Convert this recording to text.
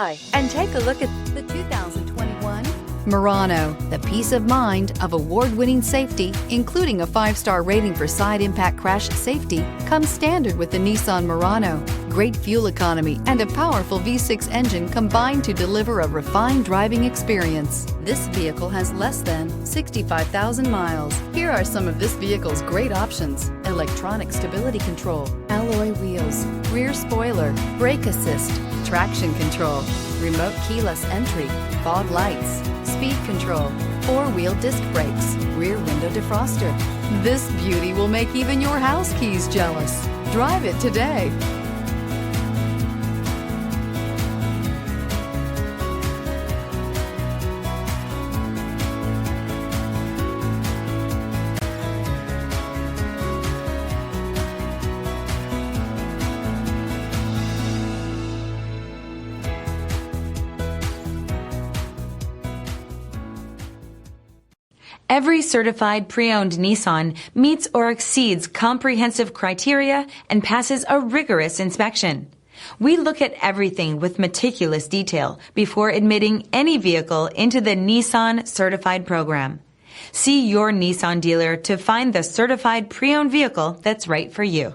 And take a look at the 2021 Murano. The peace of mind of award-winning safety, including a 5-star rating for side impact crash safety, comes standard with the Nissan Murano. Great fuel economy and a powerful V6 engine combine to deliver a refined driving experience. This vehicle has less than 65,000 miles. Here are some of this vehicle's great options: electronic stability control, alloy wheels, rear spoiler, brake assist, traction control, remote keyless entry, fog lights, speed control, 4-wheel disc brakes, rear window defroster. This beauty will make even your house keys jealous. Drive it today. Every certified pre-owned Nissan meets or exceeds comprehensive criteria and passes a rigorous inspection. We look at everything with meticulous detail before admitting any vehicle into the Nissan Certified program. See your Nissan dealer to find the certified pre-owned vehicle that's right for you.